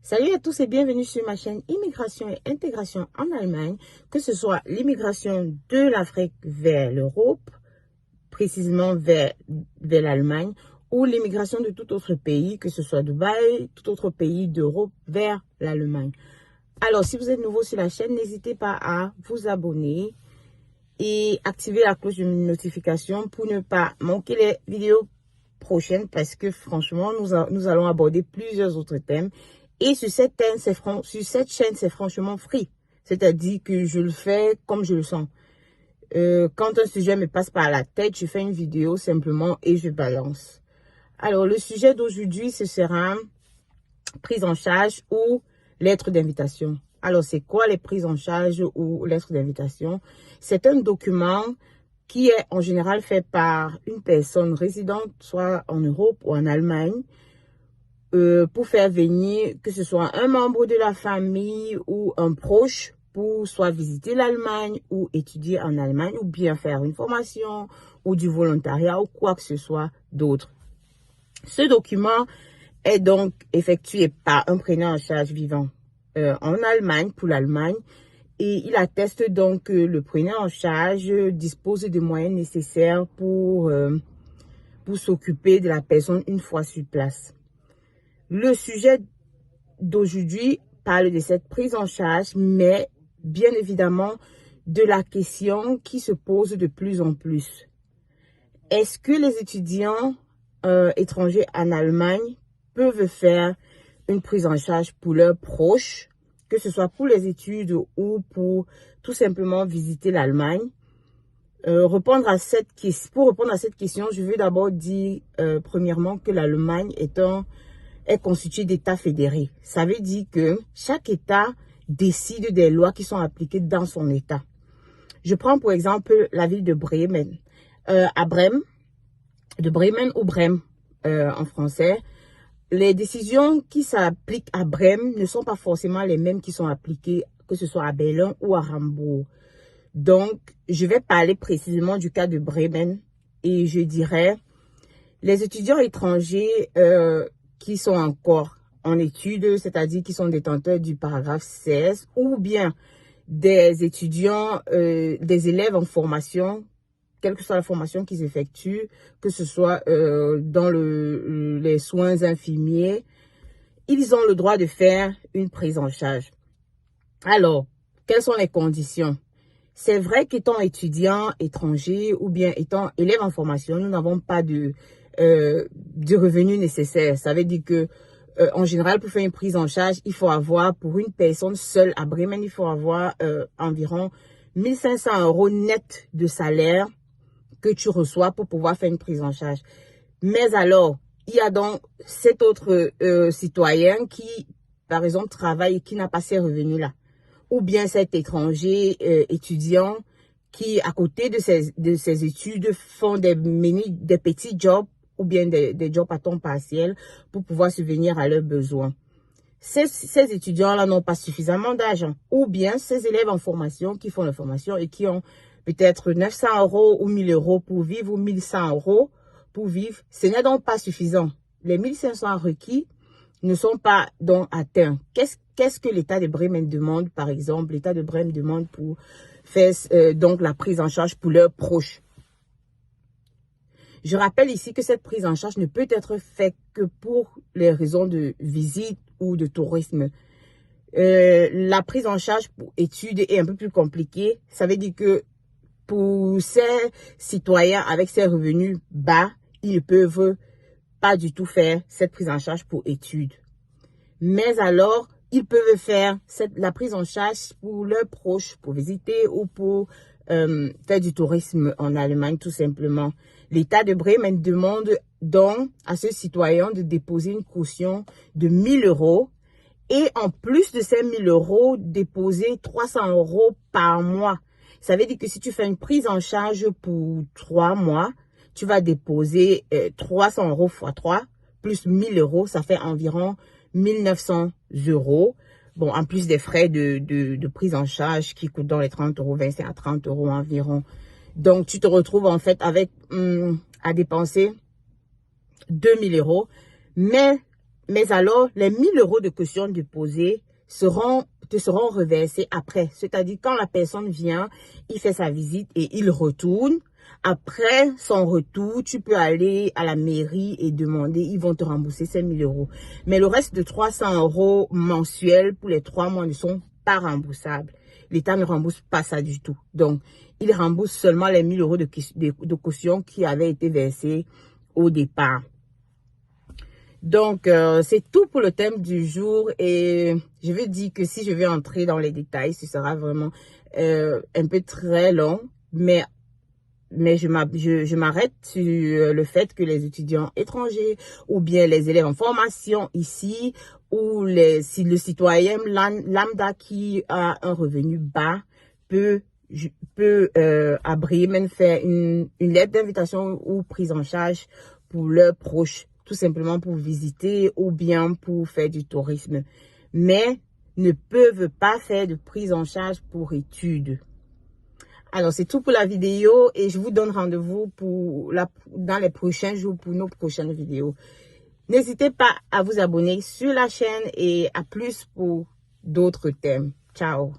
Salut à tous et bienvenue sur ma chaîne Immigration et Intégration en Allemagne, que ce soit l'immigration de l'Afrique vers l'Europe, précisément vers l'Allemagne, ou l'immigration de tout autre pays, que ce soit Dubaï, tout autre pays d'Europe vers l'Allemagne. Alors, si vous êtes nouveau sur la chaîne, n'hésitez pas à vous abonner et activer la cloche de notification pour ne pas manquer les vidéos prochaines parce que franchement, nous allons aborder plusieurs autres thèmes. Et sur cette chaîne, c'est franchement free. C'est-à-dire que je le fais comme je le sens. Quand un sujet me passe par la tête, je fais une vidéo simplement et je balance. Alors, le sujet d'aujourd'hui, ce sera prise en charge ou lettre d'invitation. Alors, c'est quoi les prises en charge ou lettres d'invitation? C'est un document qui est en général fait par une personne résidente, soit en Europe ou en Allemagne, pour faire venir, que ce soit un membre de la famille ou un proche, pour soit visiter l'Allemagne ou étudier en Allemagne, ou bien faire une formation ou du volontariat ou quoi que ce soit d'autre. Ce document est donc effectué par un preneur en charge vivant en Allemagne, pour l'Allemagne, et il atteste donc que le preneur en charge dispose des moyens nécessaires pour s'occuper de la personne une fois sur place. Le sujet d'aujourd'hui parle de cette prise en charge, mais bien évidemment de la question qui se pose de plus en plus. Est-ce que les étudiants étrangers en Allemagne peuvent faire une prise en charge pour leurs proches, que ce soit pour les études ou pour tout simplement visiter l'Allemagne? Pour répondre à cette question, je veux d'abord dire premièrement que l'Allemagne est constituée d'États fédérés. Ça veut dire que chaque État décide des lois qui sont appliquées dans son État. Je prends pour exemple la ville de Bremen. À Brême, de Bremen ou Brême en français, les décisions qui s'appliquent à Brême ne sont pas forcément les mêmes qui sont appliquées, que ce soit à Berlin ou à Hambourg. Donc, je vais parler précisément du cas de Bremen et je dirais les étudiants étrangers qui sont encore en études, c'est-à-dire qui sont détenteurs du paragraphe 16, ou bien des étudiants, des élèves en formation, quelle que soit la formation qu'ils effectuent, que ce soit dans les soins infirmiers, ils ont le droit de faire une prise en charge. Alors, quelles sont les conditions? C'est vrai qu'étant étudiant étranger ou bien étant élève en formation, nous n'avons pas de revenus nécessaires. Ça veut dire que en général, pour faire une prise en charge, il faut avoir, pour une personne seule à Bremen, il faut avoir environ 1500 € net de salaire que tu reçois pour pouvoir faire une prise en charge. Mais alors, il y a donc cet autre citoyen qui, par exemple, travaille et qui n'a pas ces revenus-là. Ou bien cet étranger étudiant qui, à côté de ses études, font des petits jobs ou bien des jobs à temps partiel pour pouvoir subvenir à leurs besoins. Ces étudiants-là n'ont pas suffisamment d'argent. Ou bien ces élèves en formation qui font la formation et qui ont peut-être 900 € ou 1000 € pour vivre ou 1100 € pour vivre. Ce n'est donc pas suffisant. Les 1500 requis ne sont pas donc atteints. Qu'est-ce que l'État de Bremen demande, par exemple? L'État de Bremen demande pour faire donc la prise en charge pour leurs proches. Je rappelle ici que cette prise en charge ne peut être faite que pour les raisons de visite ou de tourisme. La prise en charge pour études est un peu plus compliquée. Ça veut dire que pour ces citoyens avec ces revenus bas, ils ne peuvent pas du tout faire cette prise en charge pour études. Mais alors, ils peuvent faire la prise en charge pour leurs proches, pour visiter ou pour faire du tourisme en Allemagne, tout simplement. L'État de Bremen demande donc à ce citoyen de déposer une caution de 1000 € et en plus de ces 1000 €, déposer 300 € par mois. Ça veut dire que si tu fais une prise en charge pour 3 mois, tu vas déposer 300 € x 3 plus 1000 €, ça fait environ 1900 €. Bon, en plus des frais de prise en charge qui coûtent dans les 30 €, 25 à 30 € environ. Donc, tu te retrouves en fait avec à dépenser 2000 €. Mais Mais alors, les 1 000 € de caution déposée te seront reversés après. C'est-à-dire, quand la personne vient, il fait sa visite et il retourne. Après son retour, tu peux aller à la mairie et demander, ils vont te rembourser ces 1 000 €. Mais le reste de 300 € mensuels pour les 3 mois ne sont pas remboursables. L'État ne rembourse pas ça du tout. Donc, il rembourse seulement les 1 000 € de caution qui avaient été versés au départ. Donc, c'est tout pour le thème du jour et je veux dire que si je vais entrer dans les détails, ce sera vraiment un peu très long, mais je m'arrête sur le fait que les étudiants étrangers ou bien les élèves en formation ici ou si le citoyen lambda qui a un revenu bas peut à Bremen faire une lettre d'invitation ou prise en charge pour leurs proches, tout simplement pour visiter ou bien pour faire du tourisme, mais ne peuvent pas faire de prise en charge pour études. Alors, c'est tout pour la vidéo et je vous donne rendez-vous dans les prochains jours pour nos prochaines vidéos. N'hésitez pas à vous abonner sur la chaîne et à plus pour d'autres thèmes. Ciao!